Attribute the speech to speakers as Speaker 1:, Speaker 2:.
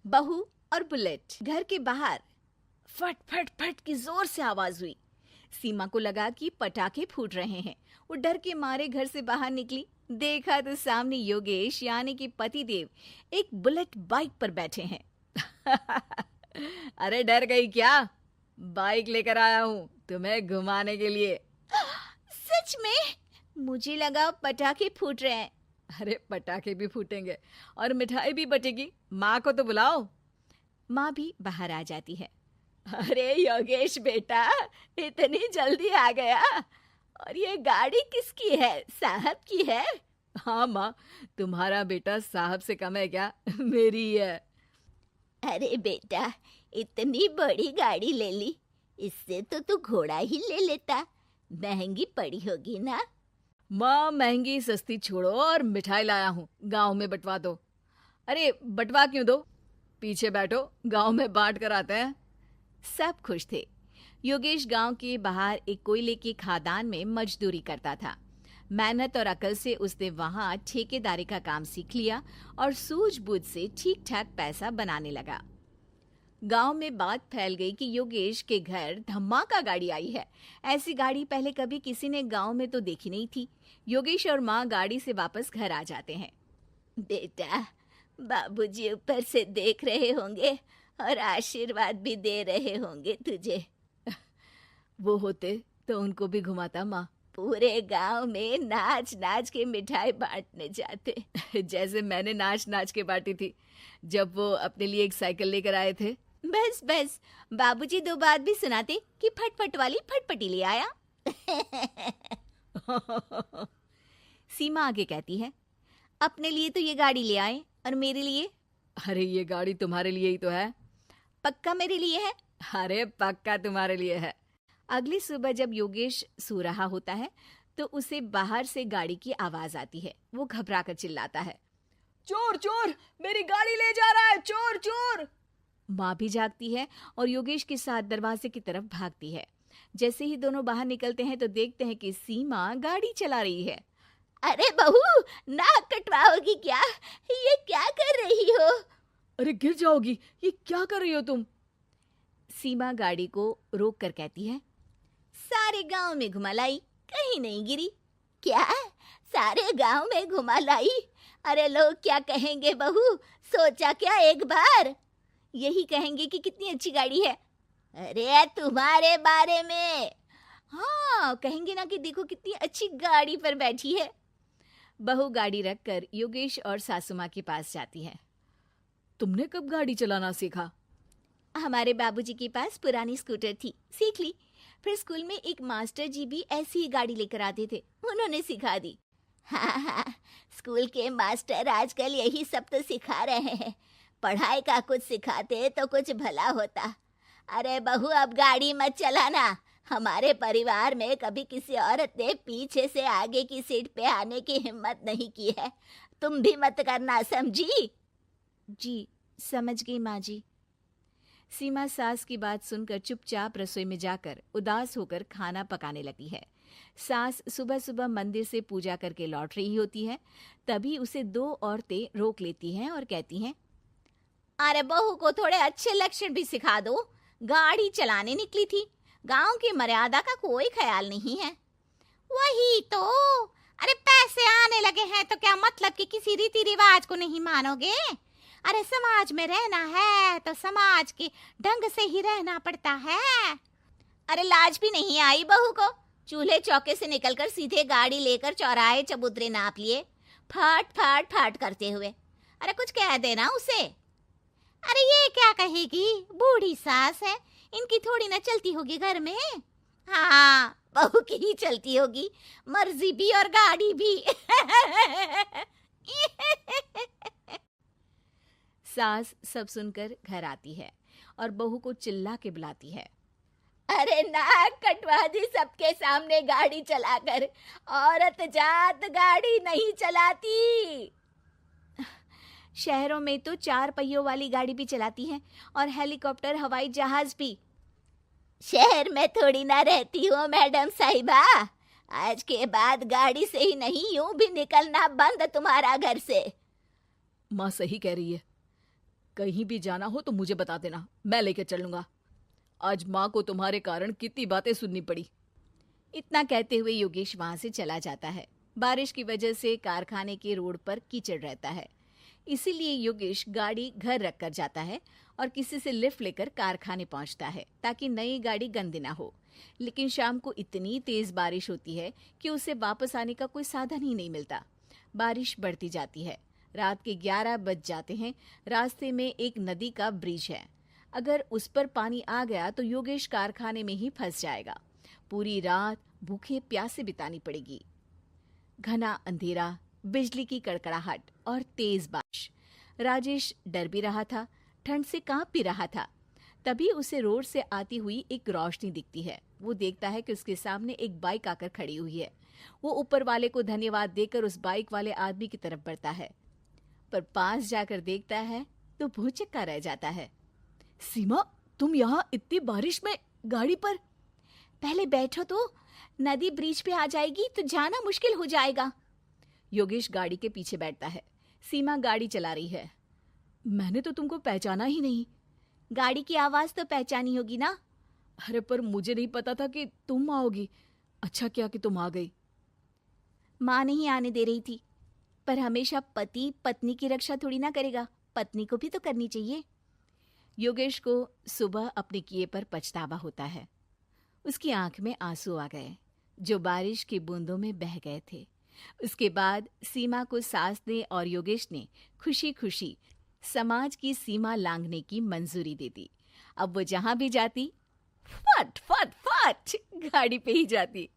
Speaker 1: बहू और बुलेट। घर के बाहर फट फट फट की जोर से आवाज हुई। सीमा को लगा कि पटाखे फूट रहे हैं। वो डर के मारे घर से बाहर निकली। देखा तो सामने योगेश यानी कि पतिदेव एक बुलेट बाइक पर बैठे हैं। अरे डर गई क्या? बाइक लेकर आया हूँ तुम्हें घुमाने के लिए। सच में? मुझे लगा पटाखे फूट रहे हैं। अरे पटाखे भी फूटेंगे और मिठाई भी बटेगी। माँ को तो बुलाओ। माँ भी बाहर आ जाती है। अरे योगेश बेटा, इतनी जल्दी आ गया? और ये गाड़ी किसकी है? साहब की है? हाँ माँ, तुम्हारा बेटा साहब से कम है क्या? मेरी ही है।
Speaker 2: अरे बेटा, इतनी बड़ी गाड़ी ले ली, इससे तो तू घोड़ा ही ले लेता। महंगी पड़ी होगी ना?
Speaker 1: माँ महंगी सस्ती छोड़ो और मिठाई लाया हूँ, गांव में बंटवा दो। अरे बंटवा क्यों दो? पीछे बैठो, गांव में बांट कर आते हैं। सब खुश थे। योगेश गांव के बाहर एक कोयले की खदान में मजदूरी करता था। मेहनत और अकल से उसने वहां ठेकेदारी का काम सीख लिया और सूझबूझ से ठीक ठाक पैसा बनाने लगा। गांव में बात फैल गई कि योगेश के घर धमाका गाड़ी आई है। ऐसी गाड़ी पहले कभी किसी ने गांव में तो देखी नहीं थी। योगेश और माँ गाड़ी से वापस घर आ जाते हैं।
Speaker 2: बेटा, बाबूजी ऊपर से देख रहे होंगे और आशीर्वाद भी दे रहे होंगे तुझे।
Speaker 1: वो होते तो उनको भी घुमाता माँ।
Speaker 2: पूरे गांव में नाच नाच के मिठाई बांटने जाते।
Speaker 1: जैसे मैंने नाच नाच के बांटी थी जब वो अपने लिए एक साइकिल लेकर आए थे।
Speaker 2: बस बस, बाबूजी दो बात भी सुनाते कि फटफट वाली फटफटी ले आया।
Speaker 1: सीमा आगे कहती है,
Speaker 2: अपने लिए तो ये गाड़ी ले आए और मेरे लिए?
Speaker 1: अरे ये गाड़ी तुम्हारे लिए ही तो है।
Speaker 2: पक्का मेरे लिए है?
Speaker 1: अरे पक्का तुम्हारे लिए है। अगली सुबह जब योगेश सो रहा होता है तो उसे बाहर से गाड़ी की आवाज आती है। वो घबरा कर चिल्लाता है, चोर चोर, मेरी गाड़ी ले जा रहा है, चोर चोर। माँ भी जागती है और योगेश के साथ दरवाजे की तरफ भागती है। जैसे ही दोनों बाहर निकलते हैं तो देखते हैं कि सीमा गाड़ी चला रही है।
Speaker 2: अरे बहू, नाक कटवाओगी क्या? ये क्या कर रही हो?
Speaker 1: अरे गिर जाओगी, ये क्या कर रही हो तुम? सीमा गाड़ी को रोक कर कहती है,
Speaker 2: सारे गांव में घुमा लाई, कहीं नहीं गिरी। क्या? सारे गांव में घुमा लाई? अरे लोग क्या कहेंगे बहू? सोचा क्या एक बार? यही कहेंगे कि कितनी अच्छी गाड़ी है। अरे तुम्हारे बारे में।
Speaker 1: हाँ कहेंगे ना कि देखो कितनी अच्छी गाड़ी पर बैठी है। बहू गाड़ी रखकर योगेश और सासू माँ के पास जाती है। तुमने कब गाड़ी चलाना सीखा?
Speaker 2: हमारे बाबूजी के पास पुरानी स्कूटर थी, सीख ली। फिर स्कूल में एक मास्टर जी भी ऐसी ही गाड़ी लेकर आते थे, उन्होंने सिखा दी। हाँ हाँ, स्कूल के मास्टर आजकल यही सब तो सिखा रहे हैं। पढ़ाई का कुछ सिखाते तो कुछ भला होता। अरे बहू, अब गाड़ी मत चलाना। हमारे परिवार में कभी किसी औरत ने पीछे से आगे की सीट पे आने की हिम्मत नहीं की है। तुम भी मत करना, समझी?
Speaker 1: जी समझ गई माँ जी। सीमा सास की बात सुनकर चुपचाप रसोई में जाकर उदास होकर खाना पकाने लगती है। सास सुबह सुबह मंदिर से पूजा करके लौट रही होती है। तभी उसे दो औरतें रोक लेती हैं और कहती हैं,
Speaker 2: अरे बहू को थोड़े अच्छे लक्षण भी सिखा दो। गाड़ी चलाने निकली थी, गांव की मर्यादा का कोई ख्याल नहीं है। वही तो। अरे पैसे आने लगे हैं तो क्या मतलब कि किसी रीति रिवाज को नहीं मानोगे? अरे समाज में रहना है तो समाज के ढंग से ही रहना पड़ता है। अरे लाज भी नहीं आई बहू को? चूल्हे चौके से निकलकर सीधे गाड़ी लेकर चौराहे चबूतरे नाप लिए, फट फट फट करते हुए। अरे कुछ कह देना उसे। अरे ये क्या कहेगी? बूढ़ी सास है, इनकी थोड़ी ना चलती होगी घर में। हाँ, बहू की ही चलती होगी, मर्जी भी और गाड़ी भी।
Speaker 1: सास सब सुनकर घर आती है और बहू को चिल्ला के बुलाती है,
Speaker 2: अरे नाक कटवा दी सबके सामने गाड़ी चलाकर। औरत जात गाड़ी नहीं चलाती।
Speaker 1: शहरों में तो 4 पहियों वाली गाड़ी भी चलाती हैं और हेलीकॉप्टर, हवाई जहाज भी।
Speaker 2: शहर में थोड़ी ना रहती हो मैडम साहिबा। आज के बाद गाड़ी से ही नहीं, यूं भी निकलना बंद तुम्हारा घर से।
Speaker 1: माँ सही कह रही है। कहीं भी जाना हो तो मुझे बता देना, मैं लेकर चलूंगा। आज माँ को तुम्हारे कारण कितनी बातें सुननी पड़ी।
Speaker 2: इतना कहते हुए योगेश वहां से चला जाता है। बारिश की वजह से कारखाने के रोड पर कीचड़ रहता है, इसीलिए योगेश गाड़ी घर रख कर जाता है और किसी से लिफ्ट लेकर कारखाने पहुंचता है ताकि नई गाड़ी गंदी ना हो। लेकिन शाम को इतनी तेज बारिश होती है कि उसे वापस आने का कोई साधन ही नहीं मिलता। बारिश बढ़ती जाती है। रात के 11 बज जाते हैं। रास्ते में एक नदी का ब्रिज है। अगर उस पर पानी आ गया तो योगेश कारखाने में ही फंस जाएगा। पूरी रात भूखे प्यासे बितानी पड़ेगी। घना अंधेरा, बिजली की कड़कड़ाहट और तेज बारिश। राजेश डर भी रहा था, ठंड से कांप भी रहा था। तभी उसे रोड से आती हुई एक रोशनी दिखती है। वो देखता है कि उसके सामने एक बाइक आकर खड़ी हुई है। वो ऊपर वाले को धन्यवाद देकर उस बाइक वाले आदमी की तरफ बढ़ता है, पर पास जाकर देखता है तो भौचक्का रह जाता है।
Speaker 1: सीमा, तुम यहाँ इतनी बारिश में गाड़ी पर?
Speaker 2: पहले बैठो तो, नदी ब्रिज पे आ जाएगी तो जाना मुश्किल हो जाएगा।
Speaker 1: योगेश गाड़ी के पीछे बैठता है। सीमा गाड़ी चला रही है। मैंने तो तुमको पहचाना ही नहीं।
Speaker 2: गाड़ी की आवाज तो पहचानी होगी ना।
Speaker 1: अरे पर मुझे नहीं पता था कि तुम आओगी। अच्छा किया कि तुम आ गई।
Speaker 2: माँ नहीं आने दे रही थी, पर हमेशा पति पत्नी की रक्षा थोड़ी ना करेगा, पत्नी को भी तो करनी चाहिए।
Speaker 1: योगेश को सुबह अपने किए पर पछतावा होता है। उसकी आंख में आंसू आ गए जो बारिश की बूंदों में बह गए थे। उसके बाद सीमा को सास ने और योगेश ने खुशी खुशी समाज की सीमा लांघने की मंजूरी दे दी। अब वो जहां भी जाती फट फट फट गाड़ी पे ही जाती।